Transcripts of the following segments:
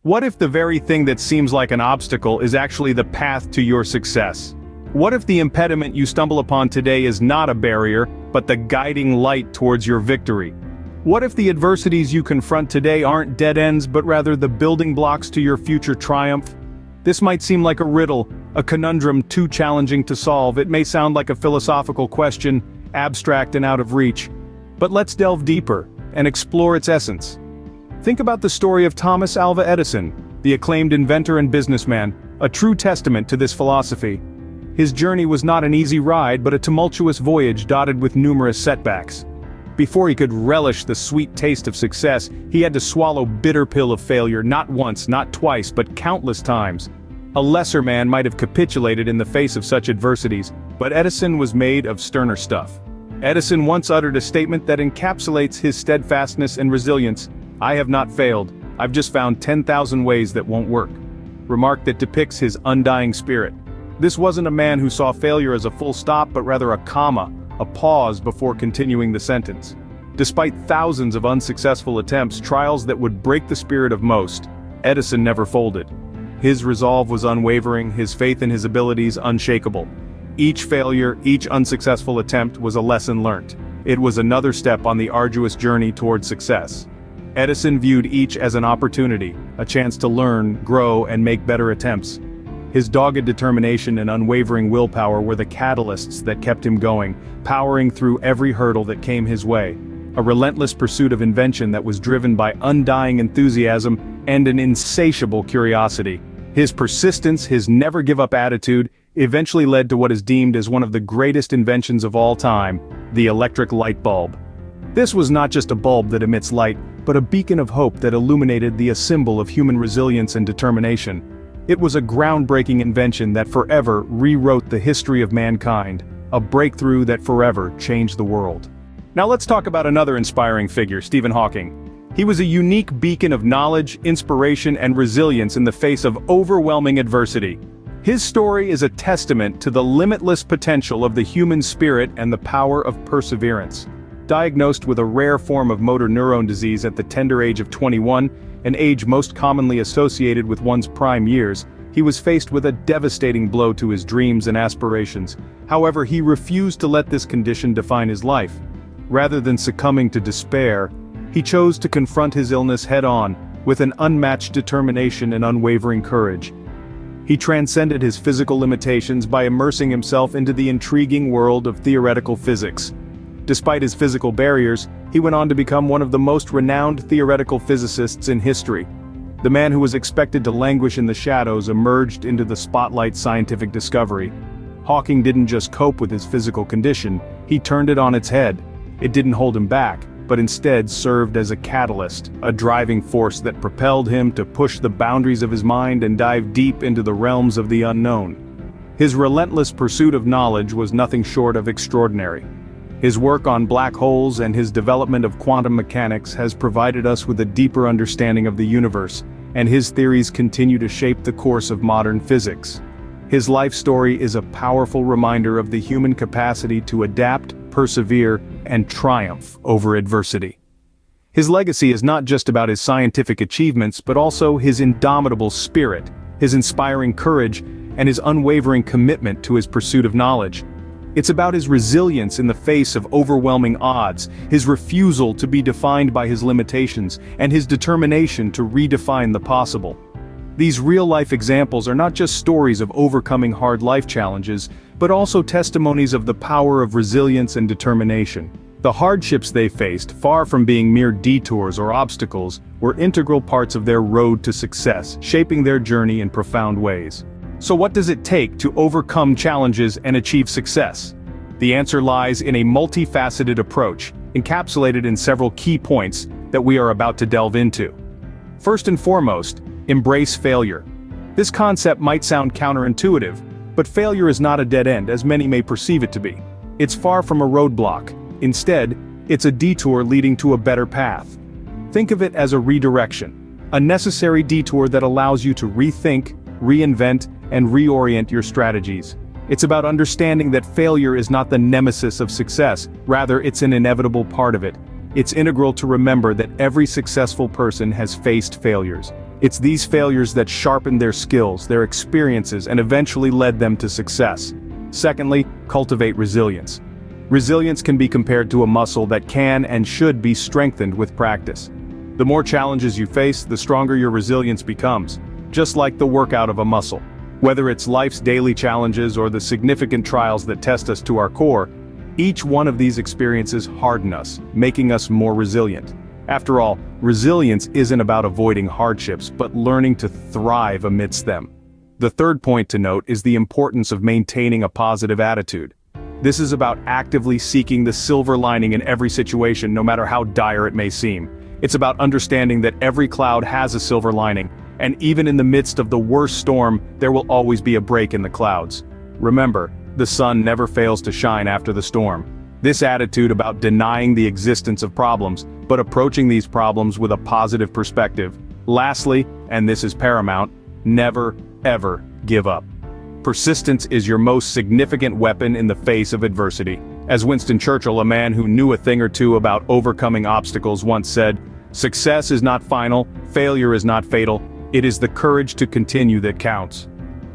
What if the very thing that seems like an obstacle is actually the path to your success? What if the impediment you stumble upon today is not a barrier, but the guiding light towards your victory? What if the adversities you confront today aren't dead ends but rather the building blocks to your future triumph? This might seem like a riddle, a conundrum too challenging to solve. It may sound like a philosophical question, abstract and out of reach. But let's delve deeper and explore its essence. Think about the story of Thomas Alva Edison, the acclaimed inventor and businessman, a true testament to this philosophy. His journey was not an easy ride but a tumultuous voyage dotted with numerous setbacks. Before he could relish the sweet taste of success, he had to swallow bitter pill of failure not once, not twice, but countless times. A lesser man might have capitulated in the face of such adversities, but Edison was made of sterner stuff. Edison once uttered a statement that encapsulates his steadfastness and resilience: "I have not failed, I've just found 10,000 ways that won't work." Remark that depicts his undying spirit. This wasn't a man who saw failure as a full stop but rather a comma, a pause before continuing the sentence. Despite thousands of unsuccessful attempts, trials that would break the spirit of most, Edison never folded. His resolve was unwavering, his faith in his abilities unshakable. Each failure, each unsuccessful attempt was a lesson learnt. It was another step on the arduous journey toward success. Edison viewed each as an opportunity, a chance to learn, grow, and make better attempts. His dogged determination and unwavering willpower were the catalysts that kept him going, powering through every hurdle that came his way. A relentless pursuit of invention that was driven by undying enthusiasm and an insatiable curiosity. His persistence, his never-give-up attitude, eventually led to what is deemed as one of the greatest inventions of all time, the electric light bulb. This was not just a bulb that emits light, but a beacon of hope that illuminated the symbol of human resilience and determination. It was a groundbreaking invention that forever rewrote the history of mankind, a breakthrough that forever changed the world. Now let's talk about another inspiring figure, Stephen Hawking. He was a unique beacon of knowledge, inspiration, and resilience in the face of overwhelming adversity. His story is a testament to the limitless potential of the human spirit and the power of perseverance. Diagnosed with a rare form of motor neuron disease at the tender age of 21, an age most commonly associated with one's prime years, he was faced with a devastating blow to his dreams and aspirations. However, he refused to let this condition define his life. Rather than succumbing to despair, he chose to confront his illness head-on, with an unmatched determination and unwavering courage. He transcended his physical limitations by immersing himself into the intriguing world of theoretical physics. Despite his physical barriers, he went on to become one of the most renowned theoretical physicists in history. The man who was expected to languish in the shadows emerged into the spotlight scientific discovery. Hawking didn't just cope with his physical condition, he turned it on its head. It didn't hold him back, but instead served as a catalyst, a driving force that propelled him to push the boundaries of his mind and dive deep into the realms of the unknown. His relentless pursuit of knowledge was nothing short of extraordinary. His work on black holes and his development of quantum mechanics has provided us with a deeper understanding of the universe, and his theories continue to shape the course of modern physics. His life story is a powerful reminder of the human capacity to adapt, persevere, and triumph over adversity. His legacy is not just about his scientific achievements but also his indomitable spirit, his inspiring courage, and his unwavering commitment to his pursuit of knowledge. It's about his resilience in the face of overwhelming odds, his refusal to be defined by his limitations, and his determination to redefine the possible. These real-life examples are not just stories of overcoming hard life challenges, but also testimonies of the power of resilience and determination. The hardships they faced, far from being mere detours or obstacles, were integral parts of their road to success, shaping their journey in profound ways. So what does it take to overcome challenges and achieve success? The answer lies in a multifaceted approach, encapsulated in several key points that we are about to delve into. First and foremost, embrace failure. This concept might sound counterintuitive, but failure is not a dead end as many may perceive it to be. It's far from a roadblock. Instead, it's a detour leading to a better path. Think of it as a redirection, a necessary detour that allows you to rethink, reinvent, and reorient your strategies. It's about understanding that failure is not the nemesis of success, rather it's an inevitable part of it. It's integral to remember that every successful person has faced failures. It's these failures that sharpened their skills, their experiences, and eventually led them to success. Secondly, cultivate resilience. Resilience can be compared to a muscle that can and should be strengthened with practice. The more challenges you face, the stronger your resilience becomes, just like the workout of a muscle. Whether it's life's daily challenges or the significant trials that test us to our core, each one of these experiences harden us, making us more resilient. After all, resilience isn't about avoiding hardships, but learning to thrive amidst them. The third point to note is the importance of maintaining a positive attitude. This is about actively seeking the silver lining in every situation, no matter how dire it may seem. It's about understanding that every cloud has a silver lining, and even in the midst of the worst storm, there will always be a break in the clouds. Remember, the sun never fails to shine after the storm. This attitude about denying the existence of problems, but approaching these problems with a positive perspective. Lastly, and this is paramount, never, ever give up. Persistence is your most significant weapon in the face of adversity. As Winston Churchill, a man who knew a thing or two about overcoming obstacles, once said, "Success is not final, failure is not fatal, it is the courage to continue that counts."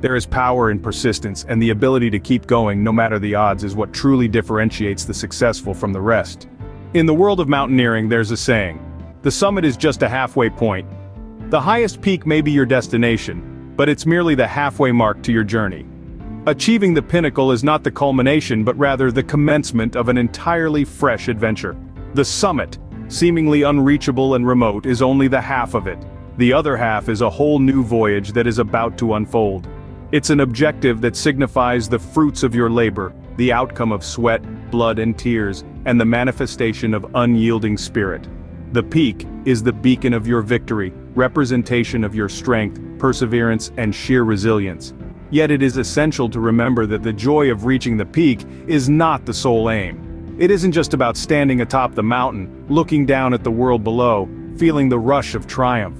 There is power in persistence, and the ability to keep going no matter the odds is what truly differentiates the successful from the rest. In the world of mountaineering, there's a saying, "The summit is just a halfway point." The highest peak may be your destination, but it's merely the halfway mark to your journey. Achieving the pinnacle is not the culmination, but rather the commencement of an entirely fresh adventure. The summit, seemingly unreachable and remote, is only the half of it. The other half is a whole new voyage that is about to unfold. It's an objective that signifies the fruits of your labor, the outcome of sweat, blood and tears, and the manifestation of unyielding spirit. The peak is the beacon of your victory, representation of your strength, perseverance, and sheer resilience. Yet it is essential to remember that the joy of reaching the peak is not the sole aim. It isn't just about standing atop the mountain, looking down at the world below, feeling the rush of triumph.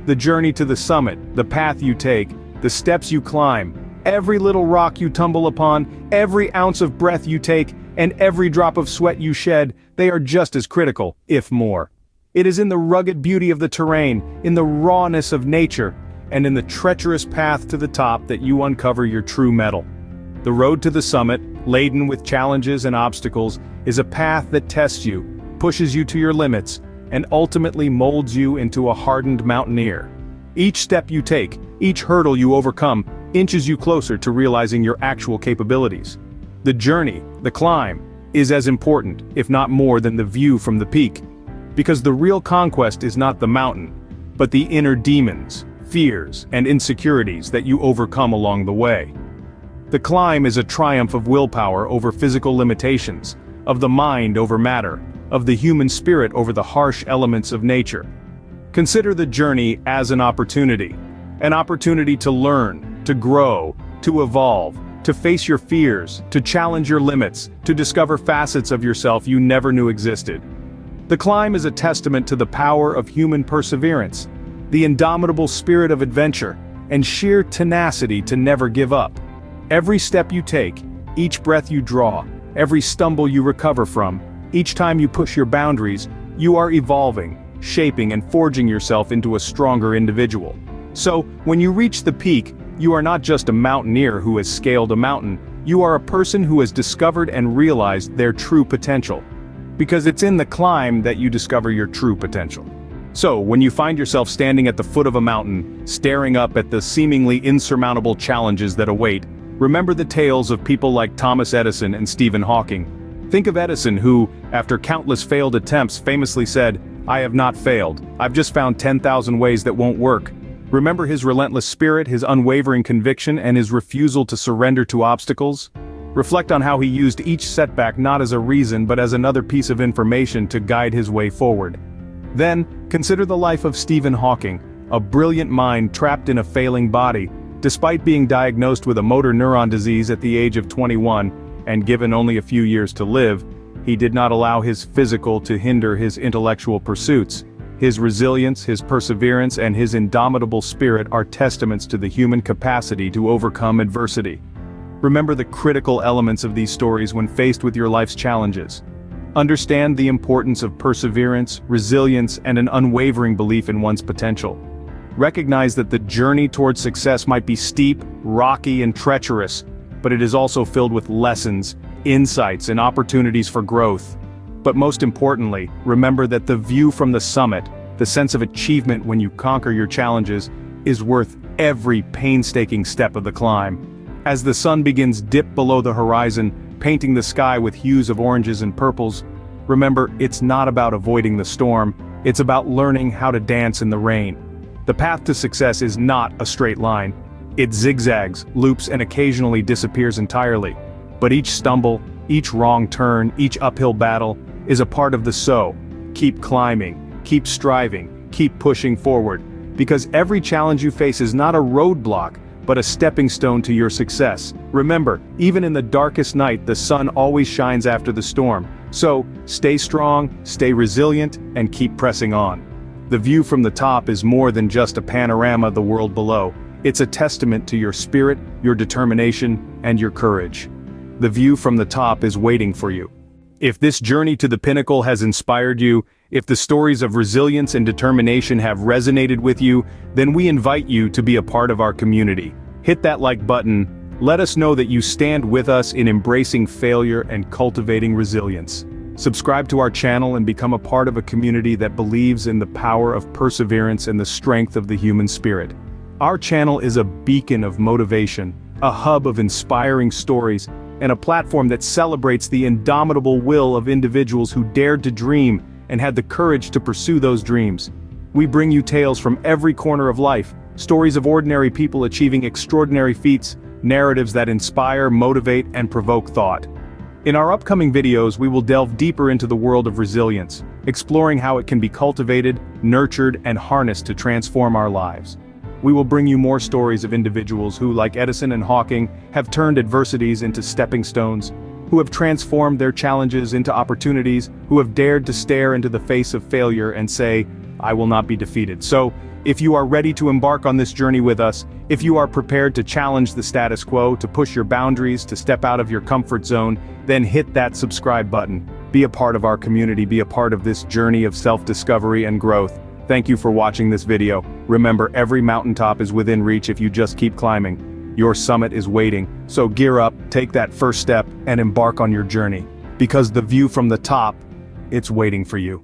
The journey to the summit, the path you take, the steps you climb, every little rock you tumble upon, every ounce of breath you take, and every drop of sweat you shed, they are just as critical, if more. It is in the rugged beauty of the terrain, in the rawness of nature, and in the treacherous path to the top that you uncover your true mettle. The road to the summit, laden with challenges and obstacles, is a path that tests you, pushes you to your limits, and ultimately molds you into a hardened mountaineer. Each step you take, each hurdle you overcome, inches you closer to realizing your actual capabilities. The journey, the climb, is as important, if not more, than the view from the peak. Because the real conquest is not the mountain, but the inner demons, fears, and insecurities that you overcome along the way. The climb is a triumph of willpower over physical limitations, of the mind over matter, of the human spirit over the harsh elements of nature. Consider the journey as an opportunity to learn, to grow, to evolve, to face your fears, to challenge your limits, to discover facets of yourself you never knew existed. The climb is a testament to the power of human perseverance, the indomitable spirit of adventure, and sheer tenacity to never give up. Every step you take, each breath you draw, every stumble you recover from, each time you push your boundaries, you are evolving, shaping and forging yourself into a stronger individual. So, when you reach the peak, you are not just a mountaineer who has scaled a mountain, you are a person who has discovered and realized their true potential. Because it's in the climb that you discover your true potential. So, when you find yourself standing at the foot of a mountain, staring up at the seemingly insurmountable challenges that await, remember the tales of people like Thomas Edison and Stephen Hawking. Think of Edison who, after countless failed attempts, famously said, "I have not failed, I've just found 10,000 ways that won't work." Remember his relentless spirit, his unwavering conviction, and his refusal to surrender to obstacles? Reflect on how he used each setback not as a reason but as another piece of information to guide his way forward. Then, consider the life of Stephen Hawking, a brilliant mind trapped in a failing body. Despite being diagnosed with a motor neuron disease at the age of 21, and given only a few years to live, he did not allow his physical to hinder his intellectual pursuits. His resilience, his perseverance, and his indomitable spirit are testaments to the human capacity to overcome adversity. Remember the critical elements of these stories when faced with your life's challenges. Understand the importance of perseverance, resilience, and an unwavering belief in one's potential. Recognize that the journey towards success might be steep, rocky, and treacherous, but it is also filled with lessons, insights, and opportunities for growth. But most importantly, remember that the view from the summit, the sense of achievement when you conquer your challenges, is worth every painstaking step of the climb. As the sun begins to dip below the horizon, painting the sky with hues of oranges and purples, remember, it's not about avoiding the storm, it's about learning how to dance in the rain. The path to success is not a straight line. It zigzags, loops, and occasionally disappears entirely. But each stumble, each wrong turn, each uphill battle is a part of the so. Keep climbing, keep striving, keep pushing forward, because every challenge you face is not a roadblock, but a stepping stone to your success. Remember, even in the darkest night, the sun always shines after the storm. So, stay strong, stay resilient, and keep pressing on. The view from the top is more than just a panorama of the world below. It's a testament to your spirit, your determination, and your courage. The view from the top is waiting for you. If this journey to the pinnacle has inspired you, if the stories of resilience and determination have resonated with you, then we invite you to be a part of our community. Hit that like button, let us know that you stand with us in embracing failure and cultivating resilience. Subscribe to our channel and become a part of a community that believes in the power of perseverance and the strength of the human spirit. Our channel is a beacon of motivation, a hub of inspiring stories, and a platform that celebrates the indomitable will of individuals who dared to dream and had the courage to pursue those dreams. We bring you tales from every corner of life, stories of ordinary people achieving extraordinary feats, narratives that inspire, motivate, and provoke thought. In our upcoming videos, we will delve deeper into the world of resilience, exploring how it can be cultivated, nurtured, and harnessed to transform our lives. We will bring you more stories of individuals who, like Edison and Hawking, have turned adversities into stepping stones, who have transformed their challenges into opportunities, who have dared to stare into the face of failure and say, "I will not be defeated." So, if you are ready to embark on this journey with us, if you are prepared to challenge the status quo, to push your boundaries, to step out of your comfort zone, then hit that subscribe button. Be a part of our community, be a part of this journey of self-discovery and growth. Thank you for watching this video. Remember, every mountaintop is within reach if you just keep climbing. Your summit is waiting, so gear up, take that first step, and embark on your journey. Because the view from the top, it's waiting for you.